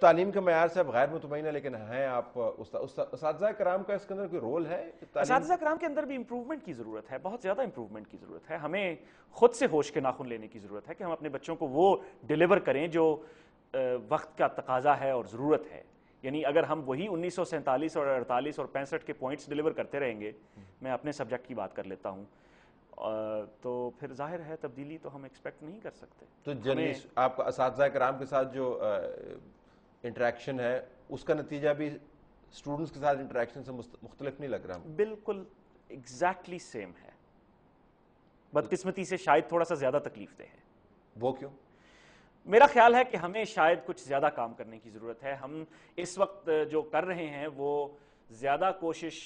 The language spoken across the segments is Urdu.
تعلیم کے معیار سے آپ غیر مطمئن ہیں، لیکن ہیں آپ اساتذہ کرام کا اس کے اندر کوئی رول ہے تعلیم؟ اساتذہ کرام کے اندر بھی امپروومنٹ کی ضرورت ہے، بہت زیادہ امپروومنٹ کی ضرورت ہے. ہمیں خود سے ہوش کے ناخن لینے کی ضرورت ہے کہ ہم اپنے بچوں کو وہ ڈیلیور کریں جو وقت کا تقاضا ہے اور ضرورت ہے. یعنی اگر ہم وہی 1947 اور 48 اور 65 کے پوائنٹس ڈیلیور کرتے رہیں گے، میں اپنے سبجیکٹ کی بات کر لیتا ہوں، تو پھر ظاہر ہے تبدیلی تو ہم ایکسپیکٹ نہیں کر سکتے. تو جنرلی آپ کا اساتذہ کرام کے ساتھ جو انٹریکشن ہے اس کا نتیجہ بھی اسٹوڈنٹس کے ساتھ انٹریکشن سے مختلف نہیں لگ رہا؟ بالکل ایگزیکٹلی سیم ہے، بدقسمتی سے شاید تھوڑا سا زیادہ تکلیف دہ ہے. وہ کیوں؟ میرا خیال ہے کہ ہمیں شاید کچھ زیادہ کام کرنے کی ضرورت ہے. ہم اس وقت جو کر رہے ہیں وہ زیادہ کوشش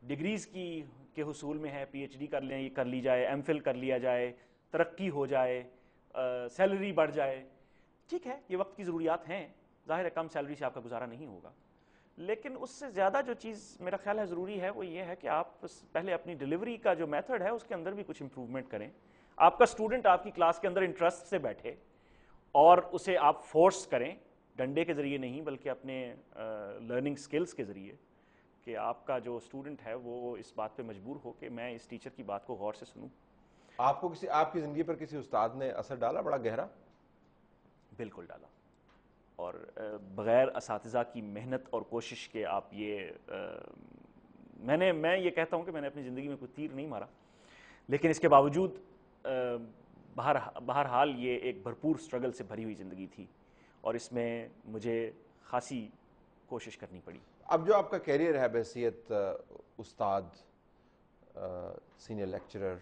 ڈگریز کے حصول میں ہے. پی ایچ ڈی کر لی جائے، ایم فل کر لیا جائے، ترقی ہو جائے، سیلری بڑھ جائے. ٹھیک ہے، یہ وقت کی ضروریات ہیں، ظاہر ہے کم سیلری سے آپ کا گزارا نہیں ہوگا، لیکن اس سے زیادہ جو چیز میرا خیال ہے ضروری ہے وہ یہ ہے کہ آپ پہلے اپنی ڈیلیوری کا جو میتھڈ ہے اس کے اندر بھی کچھ امپروومنٹ کریں. آپ کا اسٹوڈنٹ آپ کی کلاس کے اندر انٹرسٹ سے بیٹھے اور اسے آپ فورس کریں، ڈنڈے کے ذریعے نہیں بلکہ اپنے لرننگ سکلز کے ذریعے، کہ آپ کا جو اسٹوڈنٹ ہے وہ اس بات پہ مجبور ہو کہ میں اس ٹیچر کی بات کو غور سے سنوں. آپ کو آپ کی زندگی پر کسی استاد نے اثر ڈالا بڑا گہرا؟ بالکل ڈالا، اور بغیر اساتذہ کی محنت اور کوشش کے آپ میں یہ کہتا ہوں کہ میں نے اپنی زندگی میں کوئی تیر نہیں مارا، لیکن اس کے باوجود بہرحال یہ ایک بھرپور سٹرگل سے بھری ہوئی زندگی تھی اور اس میں مجھے خاصی کوشش کرنی پڑی. اب جو آپ کا کیریئر ہے بحیثیت استاد، سینئر لیکچرر،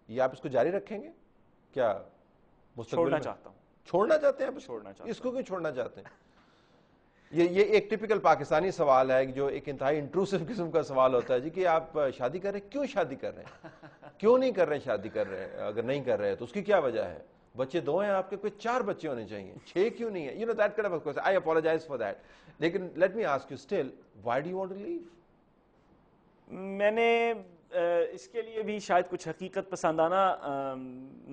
یہ آپ اس کو جاری رکھیں گے کیا مستقبل چھوڑنا میں؟ چاہتا ہوں. چھوڑنا چاہتے ہیں آپ چھوڑنا چاہتا اس کو کیوں چھوڑنا چاہتے ہیں؟ یہ ایک ٹپیکل پاکستانی سوال ہے جو ایک انتہائی انٹروسو قسم کا سوال ہوتا ہے جی کہ آپ شادی کر رہے ہیں، کیوں شادی کر رہے ہیں؟ کیوں نہیں کر رہے ہیں شادی کر رہے ہیں؟ اگر نہیں کر رہے ہیں تو اس کی کیا وجہ ہے؟ بچے 2 ہیں آپ کے، کوئی 4 بچے ہونے چاہیے، 6 کیوں نہیں ہے؟ That kind of question. I apologize for that. لیکن let me ask you still, why do you want to leave? میں نے اس کے لیے بھی شاید کچھ حقیقت پسندانہ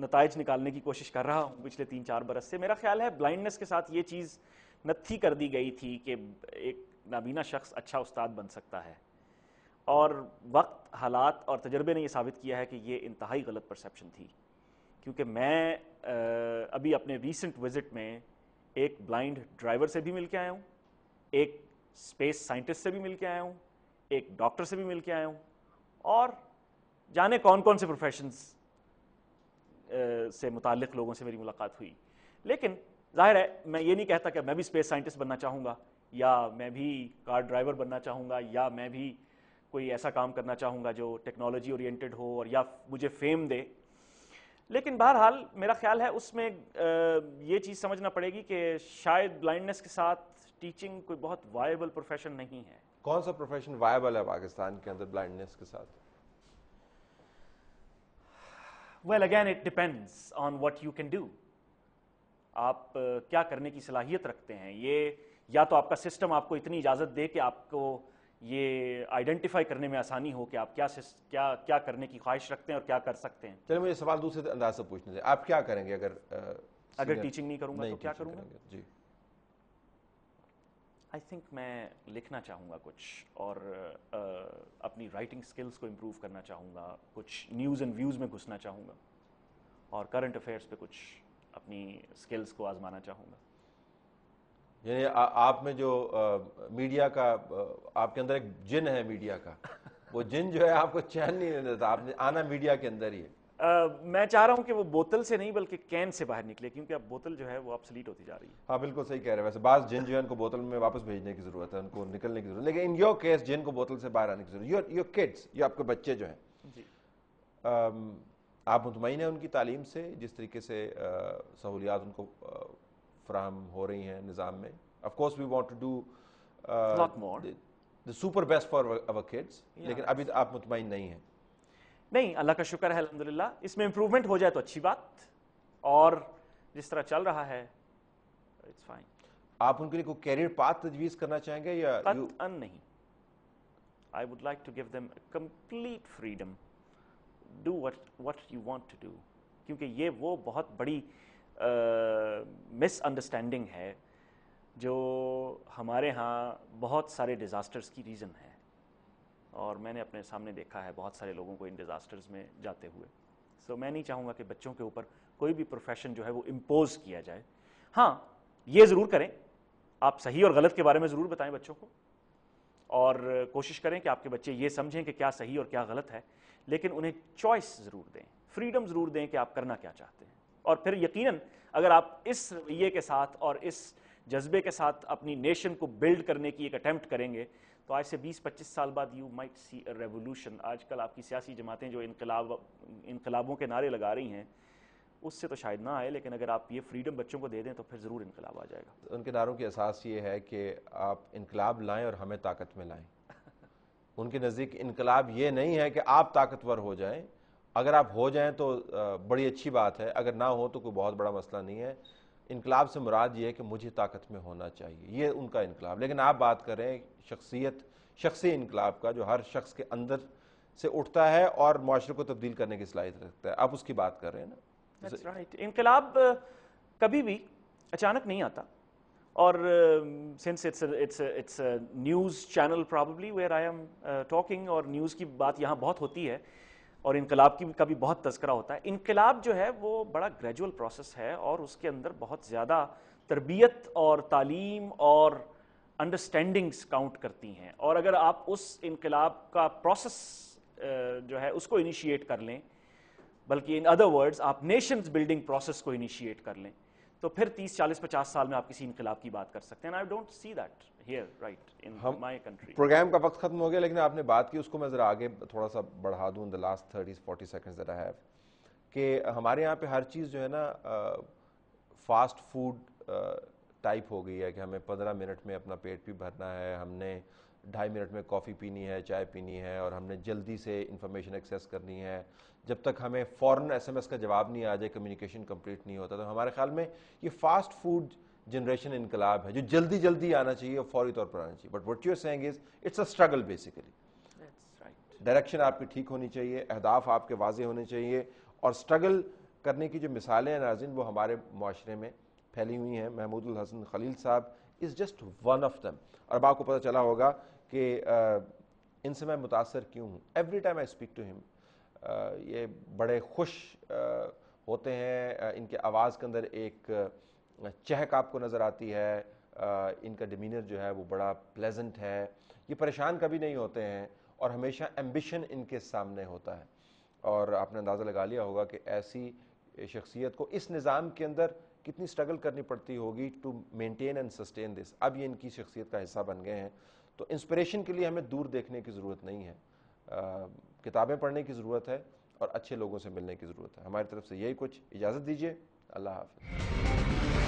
نتائج نکالنے کی کوشش کر رہا ہوں پچھلے 3-4 برس سے. میرا خیال ہے بلائنڈنس کے ساتھ یہ چیز نتھی کر دی گئی تھی کہ ایک نابینا شخص اچھا استاد بن سکتا ہے، اور وقت، حالات اور تجربے نے یہ ثابت کیا ہے کہ یہ انتہائی غلط پرسیپشن تھی. کیونکہ میں ابھی اپنے ریسنٹ وزٹ میں ایک بلائنڈ ڈرائیور سے بھی مل کے آیا ہوں، ایک اسپیس سائنٹسٹ سے بھی مل کے آیا ہوں، ایک ڈاکٹر سے بھی مل کے آیا ہوں، اور جانے کون کون سے پروفیشنز سے متعلق لوگوں سے میری ملاقات ہوئی. لیکن ظاہر ہے میں یہ نہیں کہتا کہ میں بھی اسپیس سائنٹسٹ بننا چاہوں گا، یا میں بھی کار ڈرائیور بننا چاہوں گا، یا میں بھی کوئی ایسا کام کرنا چاہوں گا جو ٹیکنالوجی اورینٹڈ ہو اور یا مجھے فیم دے. لیکن بہرحال میرا خیال ہے اس میں یہ چیز سمجھنا پڑے گی کہ شاید بلائنڈنس کے ساتھ ٹیچنگ کوئی بہت وائبل پروفیشن نہیں ہے. کون سا پروفیشن وائبل ہے پاکستان کے اندر بلائنڈنس کے ساتھ؟ Well, again, it depends on what you can do. آپ کیا کرنے کی صلاحیت رکھتے ہیں. یہ یا تو آپ کا سسٹم آپ کو اتنی اجازت دے کہ آپ کو یہ آئیڈینٹیفائی کرنے میں آسانی ہو کہ آپ کیا کرنے کی خواہش رکھتے ہیں اور کیا کر سکتے ہیں. چلے مجھے سوال دوسرے انداز سے پوچھنے دیں، آپ کیا کریں گے اگر ٹیچنگ نہیں کروں گا تو کیا کروں گا؟ جی آئی تھنک میں لکھنا چاہوں گا کچھ، اور اپنی رائٹنگ سکلز کو امپروو کرنا چاہوں گا، کچھ نیوز اینڈ ویوز میں گھسنا چاہوں گا، اور کرنٹ افیئرس پہ کچھ اپنی سکلز کو آزمانا چاہوں گا. یعنی آپ میں جو میڈیا کا، آپ کے اندر ایک جن ہے میڈیا کا، وہ جن جو ہے آپ کو چین نہیں دیتا، آپ نے آنا میڈیا کے اندر ہی ہے. میں چاہ رہا ہوں کہ وہ بوتل سے نہیں بلکہ کین سے باہر نکلے، کیونکہ اب بوتل جو ہے وہ آبسلیٹ ہوتی جا رہی ہے. ہاں بالکل صحیح کہہ رہے ہیں. ویسے بعض جن جو ہے ان کو بوتل میں واپس بھیجنے کی ضرورت ہے، ان کو نکلنے کی ضرورت ہے، لیکن ان یور کیس جن کو بوتل سے باہر آنے کی ضرورت ہے. یور کڈس، یہ آپ کے بچے جو ہیں، جی آپ مطمئن ہیں ان کی تعلیم سے، جس طریقے سے سہولیات ان کو فراہم ہو رہی ہیں نظام میں؟ Of course we want to do lot more the super best for our kids، لیکن ابھی آپ مطمئن نہیں ہیں؟ نہیں، اللہ کا شکر ہے الحمدللہ. اس میں امپروومنٹ ہو جائے تو اچھی بات، اور جس طرح چل رہا ہے اٹس فائن. آپ ان کے لیے کوئی کیریئر پاتھ تجویز کرنا چاہیں گے یا قطعاً نہیں. I would like to give them complete freedom. Do what you want to do. کیونکہ یہ وہ بہت بڑی مس انڈرسٹینڈنگ ہے جو ہمارے ہاں بہت سارے ڈیزاسٹرز کی ریزن ہے، اور میں نے اپنے سامنے دیکھا ہے بہت سارے لوگوں کو ان ڈیزاسٹرز میں جاتے ہوئے. سو میں نہیں چاہوں گا کہ بچوں کے اوپر کوئی بھی پروفیشن جو ہے وہ امپوز کیا جائے. ہاں یہ ضرور کریں، آپ صحیح اور غلط کے بارے میں ضرور بتائیں بچوں کو، اور کوشش کریں کہ آپ کے بچے یہ سمجھیں کہ کیا صحیح اور کیا غلط ہے، لیکن انہیں چوائس ضرور دیں، فریڈم ضرور دیں کہ آپ کرنا کیا چاہتے ہیں. اور پھر یقیناً اگر آپ اس رویے کے ساتھ اور اس جذبے کے ساتھ اپنی نیشن کو بلڈ کرنے کی ایک اٹیمپٹ کریں گے تو آج سے 20-25 سال بعد you might see a revolution. آج کل آپ کی سیاسی جماعتیں جو انقلابوں کے نعرے لگا رہی ہیں اس سے تو شاید نہ آئے، لیکن اگر آپ یہ فریڈم بچوں کو دے دیں تو پھر ضرور انقلاب آ جائے گا. ان کے نعروں کی اساس یہ ہے کہ آپ انقلاب لائیں اور ہمیں طاقت میں لائیں. ان کے نزدیک انقلاب یہ نہیں ہے کہ آپ طاقتور ہو جائیں، اگر آپ ہو جائیں تو بڑی اچھی بات ہے، اگر نہ ہو تو کوئی بہت بڑا مسئلہ نہیں ہے. انقلاب سے مراد یہ ہے کہ مجھے طاقت میں ہونا چاہیے، یہ ان کا انقلاب. لیکن آپ بات کر رہے ہیں شخصی انقلاب کا، جو ہر شخص کے اندر سے اٹھتا ہے اور معاشرے کو تبدیل کرنے کی صلاحیت رکھتا ہے. آپ اس کی بات کر رہے ہیں نا. That's right. انقلاب کبھی بھی اچانک نہیں آتا، اور since it's a news channel probably where I am talking، اور نیوز کی بات یہاں بہت ہوتی ہے اور انقلاب کی کا بھی بہت تذکرہ ہوتا ہے. انقلاب جو ہے وہ بڑا گریجول پروسیس ہے، اور اس کے اندر بہت زیادہ تربیت اور تعلیم اور انڈرسٹینڈنگز کاؤنٹ کرتی ہیں. اور اگر آپ اس انقلاب کا پروسیس جو ہے اس کو انیشیٹ کر لیں، بلکہ ان ادر ورڈز آپ نیشنز بلڈنگ پروسیس کو انیشیٹ کر لیں، تو پھر 30-40-50 سال میں آپ کسی انقلاب کی بات کر سکتے ہیں. I don't see that here right in my country. Programme کا وقت ختم ہو گیا، لیکن آپ نے بات کی اس کو میں ذرا آگے تھوڑا سا بڑھا دوں. In the last 30-40 seconds that I have, کہ ہمارے یہاں پہ ہر چیز جو ہے نا فاسٹ فوڈ ٹائپ ہو گئی ہے، کہ ہمیں 15 منٹ میں اپنا پیٹ بھی بھرنا ہے، ہم نے 2.5 منٹ میں کافی پینی ہے، چائے پینی ہے، اور ہم نے جلدی سے انفارمیشن ایکسیس کرنی ہے. جب تک ہمیں فوراً SMS کا جواب نہیں آ جائے کمیونیکیشن کمپلیٹ نہیں ہوتا. تو ہمارے خیال میں یہ فاسٹ فوڈ جنریشن انقلاب ہے، جو جلدی جلدی آنا چاہیے اور فوری طور پر آنا چاہیے. But what you are seeing is it's a struggle basically. Direction آپ کی ٹھیک ہونی چاہیے، اہداف آپ کے واضح ہونے چاہیے، اور اسٹرگل کرنے کی جو مثالیں ہیں ناظرین وہ ہمارے معاشرے میں پھیلی ہوئی ہیں. محمود الحسن خلیل صاحب is just one of them. اور اب آپ کو پتہ چلا ہوگا کہ ان سے میں متاثر کیوں ہوں. Every time I speak to him, یہ بڑے خوش ہوتے ہیں، ان کے آواز کے اندر ایک چہک آپ کو نظر آتی ہے، ان کا ڈیمینر جو ہے وہ بڑا پلیزنٹ ہے، یہ پریشان کبھی نہیں ہوتے ہیں، اور ہمیشہ ایمبیشن ان کے سامنے ہوتا ہے. اور آپ نے اندازہ لگا لیا ہوگا کہ ایسی شخصیت کو اس نظام کے اندر کتنی سٹرگل کرنی پڑتی ہوگی ٹو مینٹین اینڈ سسٹین دس. اب یہ ان کی شخصیت کا حصہ بن گئے ہیں. تو انسپریشن کے لیے ہمیں دور دیکھنے کی ضرورت نہیں ہے، کتابیں پڑھنے کی ضرورت ہے اور اچھے لوگوں سے ملنے کی ضرورت ہے. ہماری طرف سے یہی کچھ. اجازت دیجیے، اللہ حافظ.